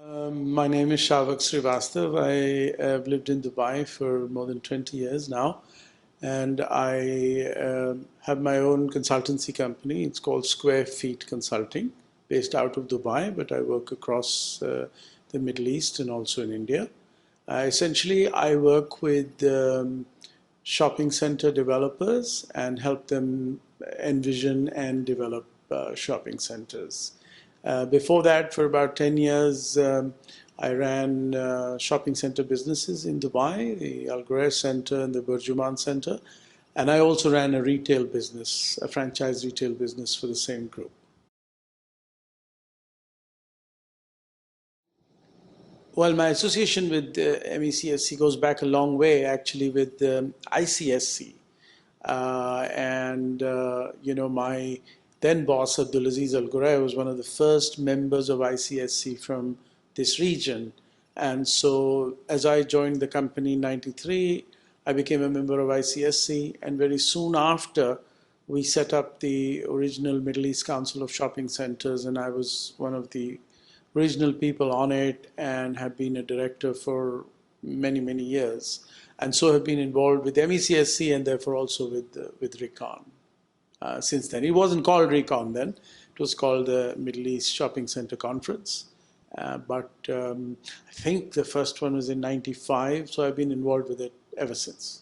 My name is Shavak Srivastava. I have lived in Dubai for more than 20 years now, and I have my own consultancy company. It's called SQ.FT Consulting, based out of Dubai, but I work across the Middle East and also in India. Essentially, I work with shopping center developers and help them envision and develop shopping centers. Before that, for about 10 years, I ran shopping center businesses in Dubai, the Al Ghurair Center and the Burjuman Center. And I also ran a retail business, a franchise retail business for the same group. Well, my association with MECSC goes back a long way, actually, with ICSC. My then boss, Abdulaziz Al Ghurair, was one of the first members of ICSC from this region. And so as I joined the company in 93, I became a member of ICSC. And very soon after, we set up the original Middle East Council of Shopping Centers. And I was one of the original people on it and have been a director for many, many years. And so have been involved with MECSC and therefore also with RECON since then. It wasn't called RECON then. It was called the Middle East Shopping Center Conference. But I think the first one was in 95, so I've been involved with it ever since.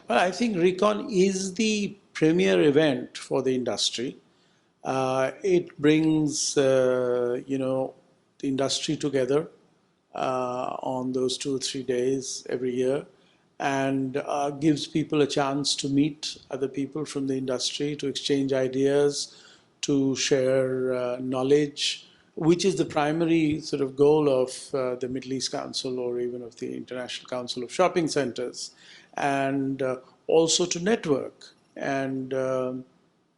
Well, I think RECON is the premier event for the industry. It brings, the industry together on those 2 or 3 days every year, and gives people a chance to meet other people from the industry, to exchange ideas, to share knowledge, which is the primary sort of goal of the Middle East Council or even of the International Council of Shopping Centers, and also to network and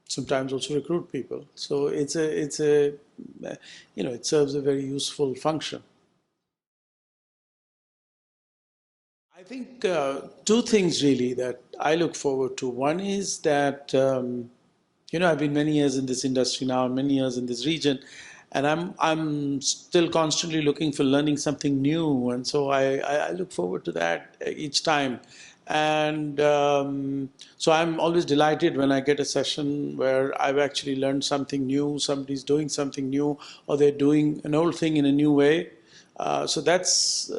sometimes also recruit people. So it serves a very useful function. I think two things really that I look forward to. One is that, I've been many years in this industry now, many years in this region, and I'm still constantly looking for learning something new. And so I look forward to that each time. And so I'm always delighted when I get a session where I've actually learned something new, somebody's doing something new, or they're doing an old thing in a new way. So that's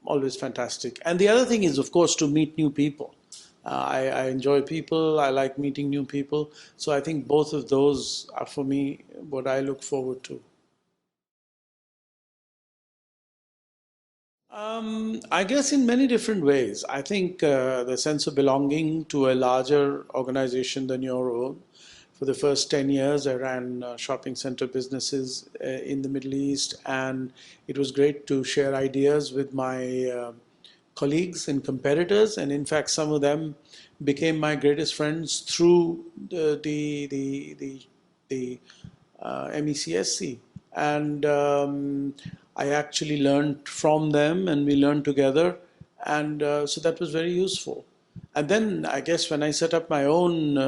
always fantastic. And the other thing is, of course, to meet new people. I enjoy people, I like meeting new people. So I think both of those are, for me, what I look forward to. I guess in many different ways. I think the sense of belonging to a larger organization than your own. For the first 10 years, I ran shopping center businesses in the Middle East, and it was great to share ideas with my colleagues and competitors. And in fact, some of them became my greatest friends through the MECSC. And I actually learned from them and we learned together. And so that was very useful. And then I guess when I set up my own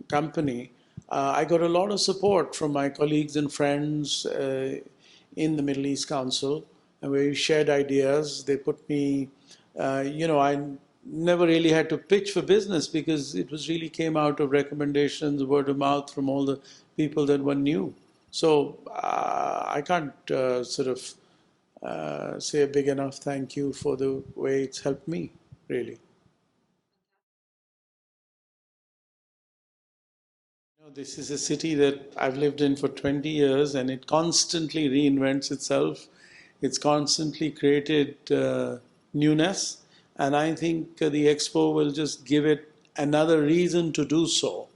company, I got a lot of support from my colleagues and friends in the Middle East Council, and we shared ideas. They put me, I never really had to pitch for business because it was really came out of recommendations, word of mouth from all the people that one knew. So I can't say a big enough thank you for the way it's helped me, really. This is a city that I've lived in for 20 years, and it constantly reinvents itself. It's constantly created newness, and I think the Expo will just give it another reason to do so.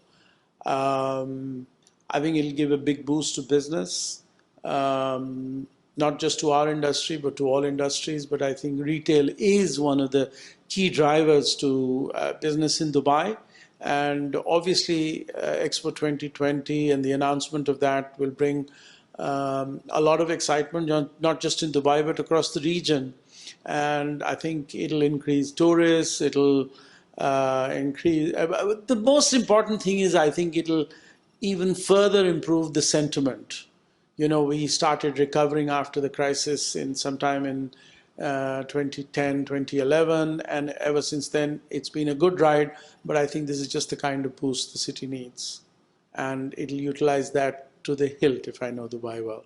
I think it'll give a big boost to business, not just to our industry, but to all industries. But I think retail is one of the key drivers to business in Dubai. And obviously, Expo 2020 and the announcement of that will bring a lot of excitement, not just in Dubai, but across the region. And I think it'll increase tourists, it'll increase. The most important thing is I think it'll even further improved the sentiment. You know, we started recovering after the crisis in sometime in 2010, 2011, and ever since then, it's been a good ride. But I think this is just the kind of boost the city needs, and it'll utilize that to the hilt if I know Dubai well.